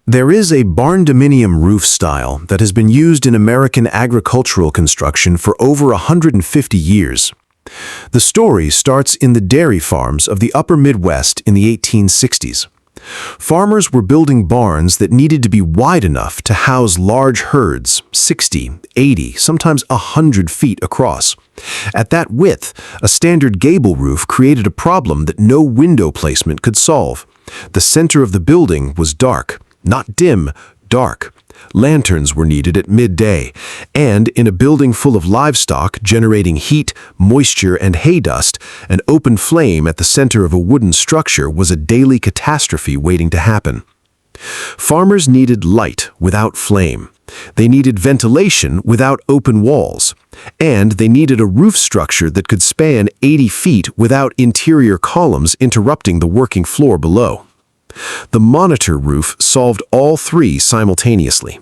There is a barndominium roof style that has been used in American agricultural construction for over 150 years. The story starts in the dairy farms of the upper Midwest in the 1860s. Farmers were building barns that needed to be wide enough to house large herds, 60, 80, sometimes 100 feet across. At that width, a standard gable roof created a problem that no window placement could solve. The center of the building was dark. Not dim, dark. Lanterns were needed at midday, and in a building full of livestock generating heat, moisture, and hay dust, an open flame at the center of a wooden structure was a daily catastrophe waiting to happen. Farmers needed light without flame. They needed ventilation without open walls. And they needed a roof structure that could span 80 feet without interior columns interrupting the working floor below. The monitor roof solved all three simultaneously.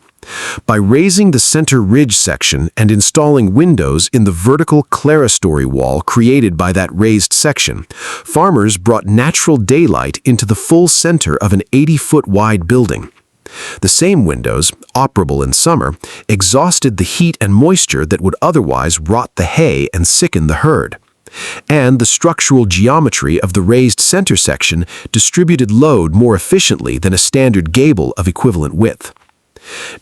By raising the center ridge section and installing windows in the vertical clerestory wall created by that raised section, farmers brought natural daylight into the full center of an 80-foot wide building. The same windows, operable in summer, exhausted the heat and moisture that would otherwise rot the hay and sicken the herd. And the structural geometry of the raised center section distributed load more efficiently than a standard gable of equivalent width.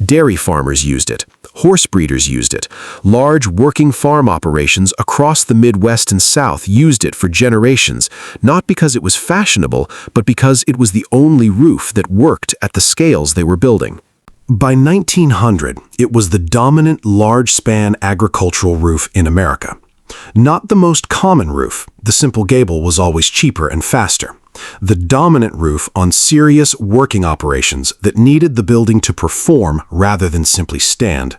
Dairy farmers used it. Horse breeders used it. Large working farm operations across the Midwest and South used it for generations, not because it was fashionable, but because it was the only roof that worked at the scales they were building. By 1900, it was the dominant large-span agricultural roof in America. Not the most common roof. The simple gable was always cheaper and faster. The dominant roof on serious working operations that needed the building to perform rather than simply stand.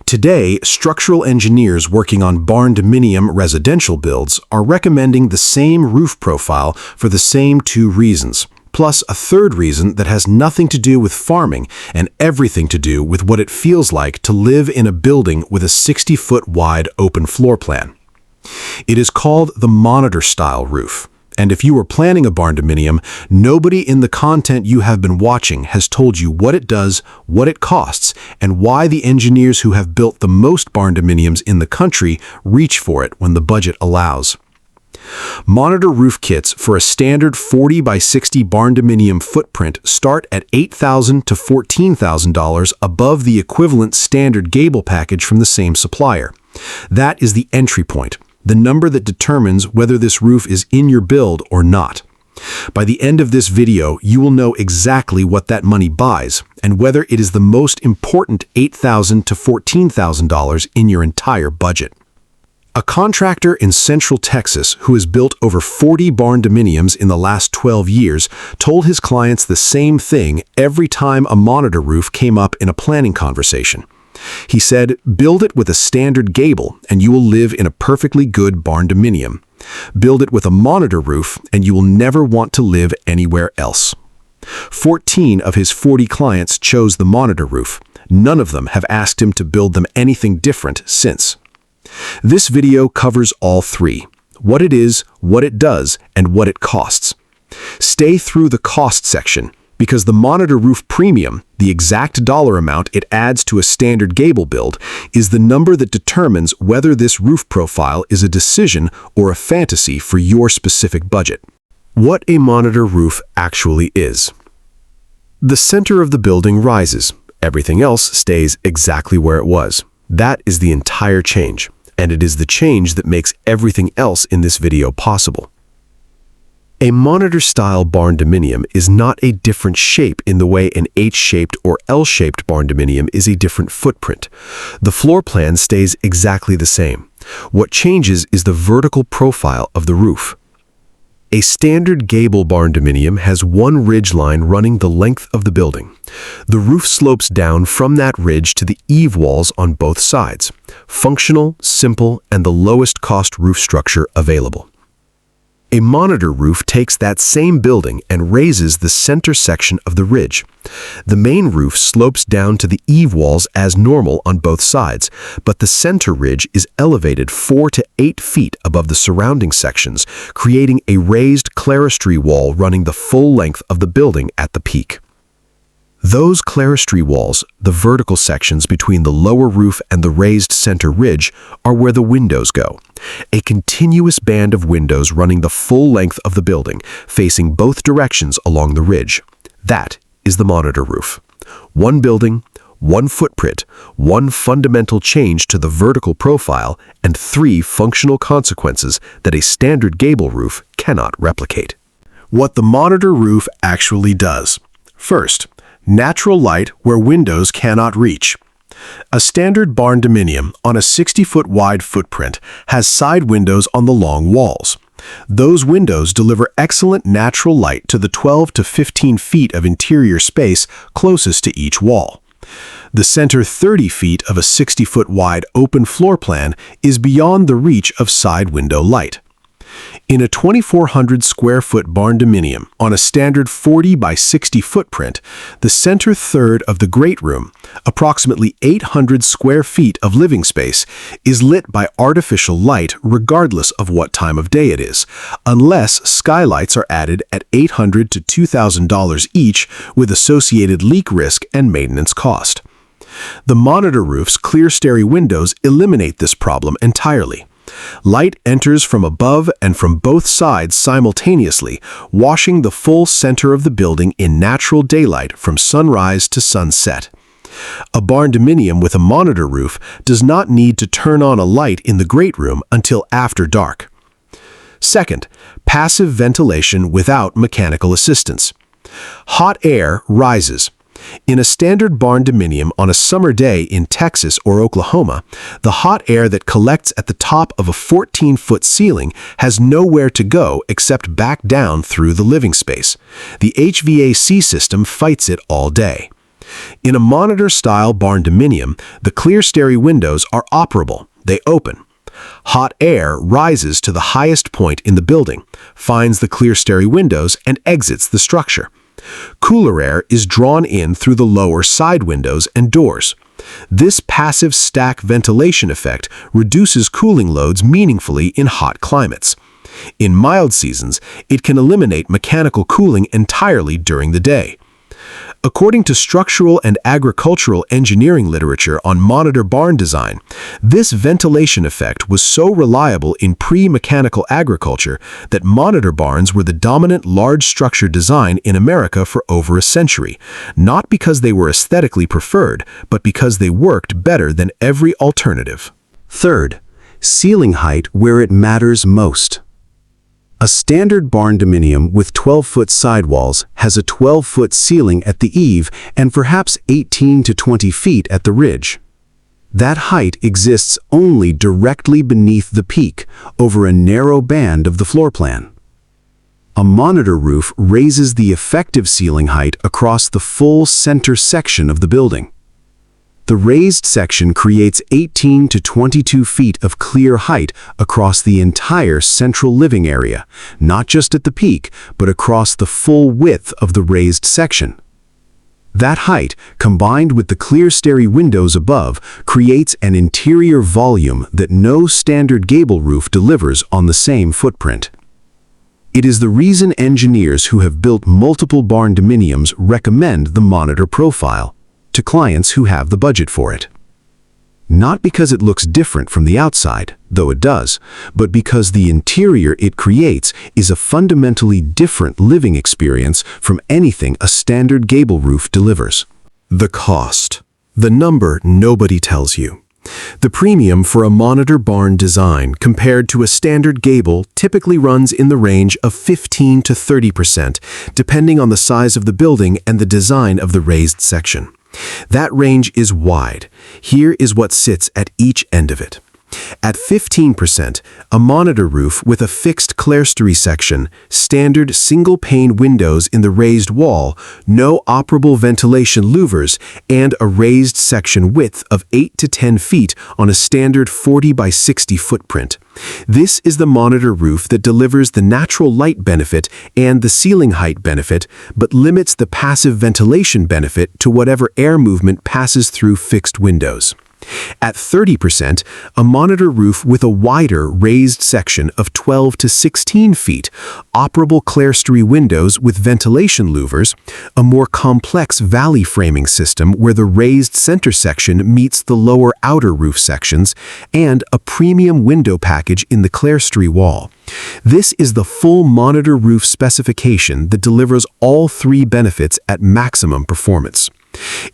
Today, structural engineers working on barndominium residential builds are recommending the same roof profile for the same two reasons, plus a third reason that has nothing to do with farming and everything to do with what it feels like to live in a building with a 60-foot wide open floor plan. It is called the monitor-style roof. And if you are planning a barndominium, nobody in the content you have been watching has told you what it does, what it costs, and why the engineers who have built the most barndominiums in the country reach for it when the budget allows. Monitor roof kits for a standard 40 by 60 barndominium footprint start at $8,000 to $14,000 above the equivalent standard gable package from the same supplier. That is the entry point, the number that determines whether this roof is in your build or not. By the end of this video, you will know exactly what that money buys and whether it is the most important $8,000 to $14,000 in your entire budget. A contractor in Central Texas who has built over 40 barndominiums in the last 12 years told his clients the same thing every time a monitor roof came up in a planning conversation. He said, "Build it with a standard gable and you will live in a perfectly good barndominium. Build it with a monitor roof and you will never want to live anywhere else." 14 of his 40 clients chose the monitor roof. None of them have asked him to build them anything different since. This video covers all three: what it is, what it does, and what it costs. Stay through the cost section, because the monitor roof premium, the exact dollar amount it adds to a standard gable build, is the number that determines whether this roof profile is a decision or a fantasy for your specific budget. What a monitor roof actually is. The center of the building rises. Everything else stays exactly where it was. That is the entire change, and it is the change that makes everything else in this video possible. A monitor-style barndominium is not a different shape in the way an H-shaped or L-shaped barndominium is a different footprint. The floor plan stays exactly the same. What changes is the vertical profile of the roof. A standard gable barndominium has one ridge line running the length of the building. The roof slopes down from that ridge to the eave walls on both sides. Functional, simple, and the lowest cost roof structure available. A monitor roof takes that same building and raises the center section of the ridge. The main roof slopes down to the eave walls as normal on both sides, but the center ridge is elevated 4 to 8 feet above the surrounding sections, creating a raised clerestory wall running the full length of the building at the peak. Those clerestory walls, the vertical sections between the lower roof and the raised center ridge, are where the windows go. A continuous band of windows running the full length of the building, facing both directions along the ridge. That is the monitor roof. One building, one footprint, one fundamental change to the vertical profile, and 3 functional consequences that a standard gable roof cannot replicate. What the monitor roof actually does. First, natural light where windows cannot reach. A standard barndominium on a 60-foot wide footprint has side windows on the long walls. Those windows deliver excellent natural light to the 12 to 15 feet of interior space closest to each wall. The center 30 feet of a 60-foot wide open floor plan is beyond the reach of side window light. In a 2,400 square foot barndominium on a standard 40 by 60 footprint, the center third of the great room, approximately 800 square feet of living space, is lit by artificial light regardless of what time of day it is, unless skylights are added at $800 to $2,000 each with associated leak risk and maintenance cost. The monitor roof's clerestory windows eliminate this problem entirely. Light enters from above and from both sides simultaneously, washing the full center of the building in natural daylight from sunrise to sunset. A barndominium with a monitor roof does not need to turn on a light in the great room until after dark. Second, passive ventilation without mechanical assistance. Hot air rises. In a standard barndominium on a summer day in Texas or Oklahoma, the hot air that collects at the top of a 14-foot ceiling has nowhere to go except back down through the living space. The HVAC system fights it all day. In a monitor-style barndominium, the clerestory windows are operable. They open. Hot air rises to the highest point in the building, finds the clerestory windows, and exits the structure. Cooler air is drawn in through the lower side windows and doors. This passive stack ventilation effect reduces cooling loads meaningfully in hot climates. In mild seasons, it can eliminate mechanical cooling entirely during the day. According to structural and agricultural engineering literature on monitor barn design, this ventilation effect was so reliable in pre-mechanical agriculture that monitor barns were the dominant large structure design in America for over a century, not because they were aesthetically preferred, but because they worked better than every alternative. Third, ceiling height where it matters most. A standard barndominium with 12-foot sidewalls has a 12-foot ceiling at the eave and perhaps 18 to 20 feet at the ridge. That height exists only directly beneath the peak, over a narrow band of the floor plan. A monitor roof raises the effective ceiling height across the full center section of the building. The raised section creates 18 to 22 feet of clear height across the entire central living area, not just at the peak, but across the full width of the raised section. That height, combined with the clerestory windows above, creates an interior volume that no standard gable roof delivers on the same footprint. It is the reason engineers who have built multiple barndominiums recommend the monitor profile to clients who have the budget for it. Not because it looks different from the outside, though it does, but because the interior it creates is a fundamentally different living experience from anything a standard gable roof delivers. The cost. The number nobody tells you. The premium for a monitor barn design compared to a standard gable typically runs in the range of 15 to 30%, depending on the size of the building and the design of the raised section. That range is wide. Here is what sits at each end of it. At 15%, a monitor roof with a fixed clerestory section, standard single-pane windows in the raised wall, no operable ventilation louvers, and a raised section width of 8 to 10 feet on a standard 40 by 60 footprint. This is the monitor roof that delivers the natural light benefit and the ceiling height benefit, but limits the passive ventilation benefit to whatever air movement passes through fixed windows. At 30%, a monitor roof with a wider raised section of 12 to 16 feet, operable clerestory windows with ventilation louvers, a more complex valley framing system where the raised center section meets the lower outer roof sections, and a premium window package in the clerestory wall. This is the full monitor roof specification that delivers all three benefits at maximum performance.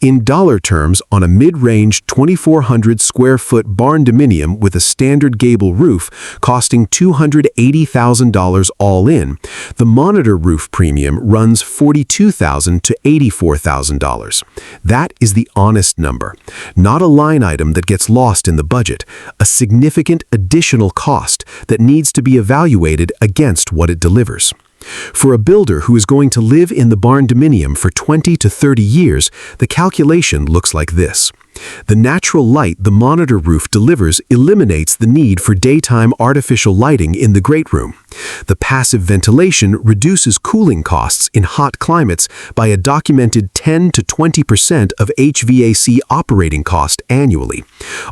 In dollar terms, on a mid-range 2,400 square foot barndominium with a standard gable roof costing $280,000 all in, the monitor roof premium runs $42,000 to $84,000. That is the honest number, not a line item that gets lost in the budget, a significant additional cost that needs to be evaluated against what it delivers. For a builder who is going to live in the barndominium for 20 to 30 years, the calculation looks like this. The natural light the monitor roof delivers eliminates the need for daytime artificial lighting in the great room. The passive ventilation reduces cooling costs in hot climates by a documented 10 to 20% of HVAC operating cost annually.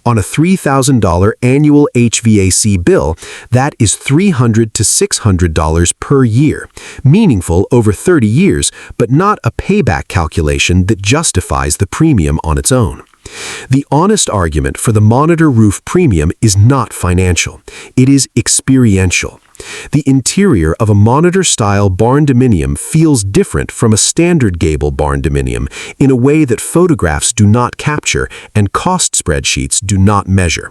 On a $3,000 annual HVAC bill, that is $300 to $600 per year, meaningful over 30 years, but not a payback calculation that justifies the premium on its own. The honest argument for the monitor roof premium is not financial. It is experiential. The interior of a monitor-style barndominium feels different from a standard gable barndominium in a way that photographs do not capture and cost spreadsheets do not measure.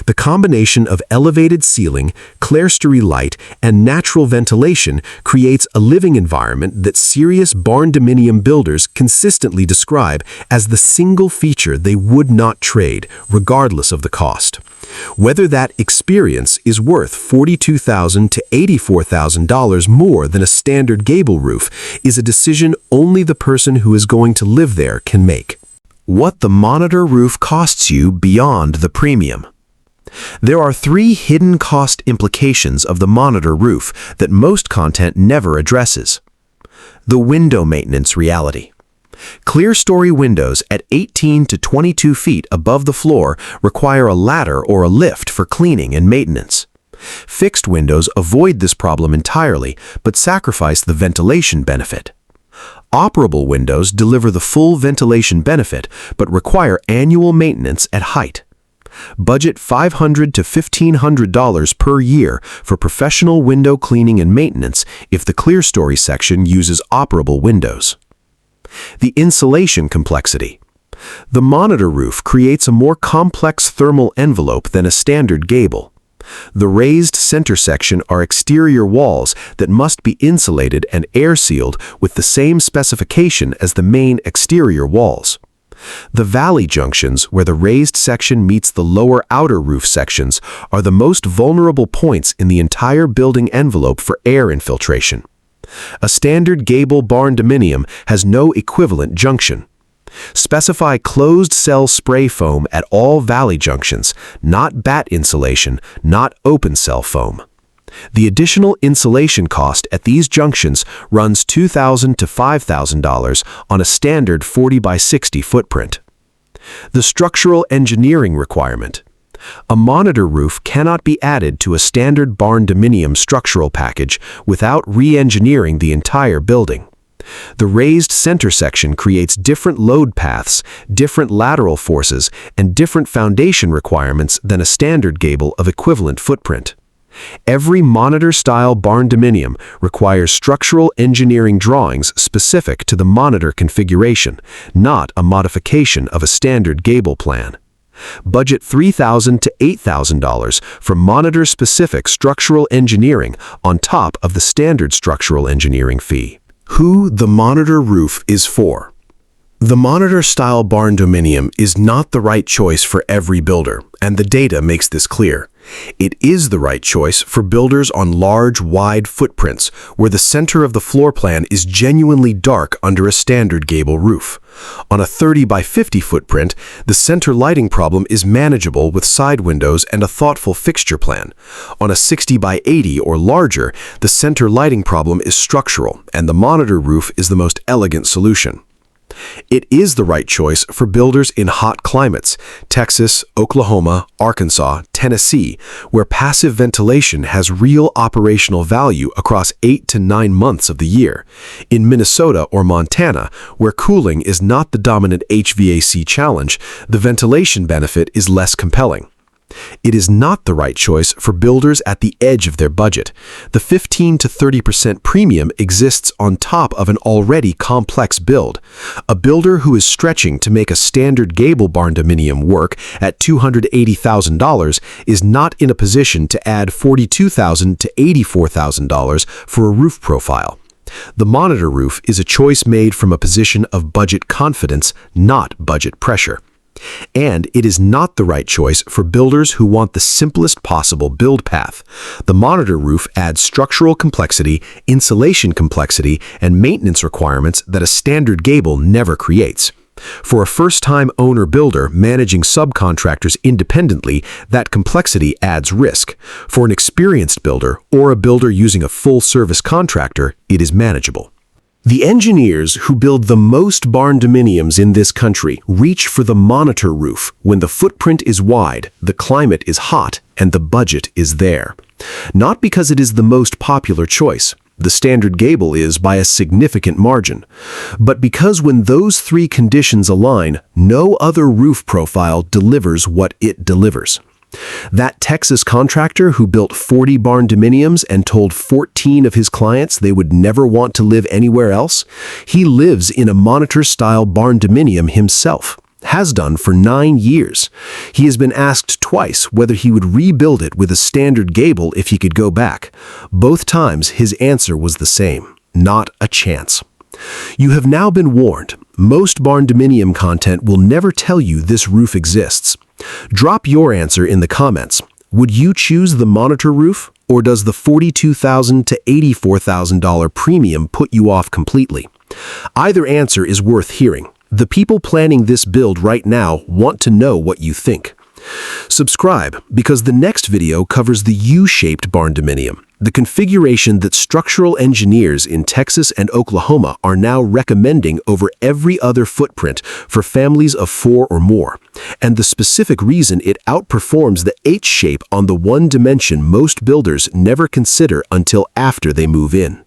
The combination of elevated ceiling, clerestory light, and natural ventilation creates a living environment that serious barndominium builders consistently describe as the single feature they would not trade, regardless of the cost. Whether that experience is worth $42,000 to $84,000 more than a standard gable roof is a decision only the person who is going to live there can make. What the monitor roof costs you beyond the premium. There are three hidden cost implications of the monitor roof that most content never addresses. The window maintenance reality. Clerestory windows at 18 to 22 feet above the floor require a ladder or a lift for cleaning and maintenance. Fixed windows avoid this problem entirely, but sacrifice the ventilation benefit. Operable windows deliver the full ventilation benefit, but require annual maintenance at height. Budget $500 to $1,500 per year for professional window cleaning and maintenance if the clerestory section uses operable windows. The insulation complexity. The monitor roof creates a more complex thermal envelope than a standard gable. The raised center section are exterior walls that must be insulated and air-sealed with the same specification as the main exterior walls. The valley junctions, where the raised section meets the lower outer roof sections, are the most vulnerable points in the entire building envelope for air infiltration. A standard gable barndominium has no equivalent junction. Specify closed-cell spray foam at all valley junctions, not batt insulation, not open-cell foam. The additional insulation cost at these junctions runs $2,000 to $5,000 on a standard 40 by 60 footprint. The structural engineering requirement. A monitor roof cannot be added to a standard barndominium structural package without re-engineering the entire building. The raised center section creates different load paths, different lateral forces, and different foundation requirements than a standard gable of equivalent footprint. Every monitor-style barndominium requires structural engineering drawings specific to the monitor configuration, not a modification of a standard gable plan. Budget $3,000 to $8,000 for monitor-specific structural engineering on top of the standard structural engineering fee. Who the monitor roof is for. The monitor-style barndominium is not the right choice for every builder, and the data makes this clear. It is the right choice for builders on large, wide footprints where the center of the floor plan is genuinely dark under a standard gable roof. On a 30 by 50 footprint, the center lighting problem is manageable with side windows and a thoughtful fixture plan. On a 60 by 80 or larger, the center lighting problem is structural, and the monitor roof is the most elegant solution. It is the right choice for builders in hot climates, Texas, Oklahoma, Arkansas, Tennessee, where passive ventilation has real operational value across 8 to 9 months of the year. In Minnesota or Montana, where cooling is not the dominant HVAC challenge, the ventilation benefit is less compelling. It is not the right choice for builders at the edge of their budget. The 15 to 30% premium exists on top of an already complex build. A builder who is stretching to make a standard Gable barndominium work at $280,000 is not in a position to add $42,000 to $84,000 for a roof profile. The monitor roof is a choice made from a position of budget confidence, not budget pressure. And it is not the right choice for builders who want the simplest possible build path. The monitor roof adds structural complexity, insulation complexity, and maintenance requirements that a standard Gable never creates. For a first-time owner-builder managing subcontractors independently, that complexity adds risk. For an experienced builder or a builder using a full-service contractor, it is manageable. The engineers who build the most barndominiums in this country reach for the monitor roof when the footprint is wide, the climate is hot, and the budget is there. Not because it is the most popular choice. The standard Gable is by a significant margin. But because when those three conditions align, no other roof profile delivers what it delivers. That Texas contractor who built 40 barndominiums and told 14 of his clients they would never want to live anywhere else, he lives in a monitor-style barndominium himself, has done for 9 years. He has been asked twice whether he would rebuild it with a standard Gable if he could go back. Both times his answer was the same: not a chance. You have now been warned. Most barndominium content will never tell you this roof exists. Drop your answer in the comments. Would you choose the monitor roof, or does the $42,000 to $84,000 premium put you off completely? Either answer is worth hearing. The people planning this build right now want to know what you think. Subscribe, because the next video covers the U-shaped barndominium, the configuration that structural engineers in Texas and Oklahoma are now recommending over every other footprint for families of 4 or more, and the specific reason it outperforms the H-shape on the one dimension most builders never consider until after they move in.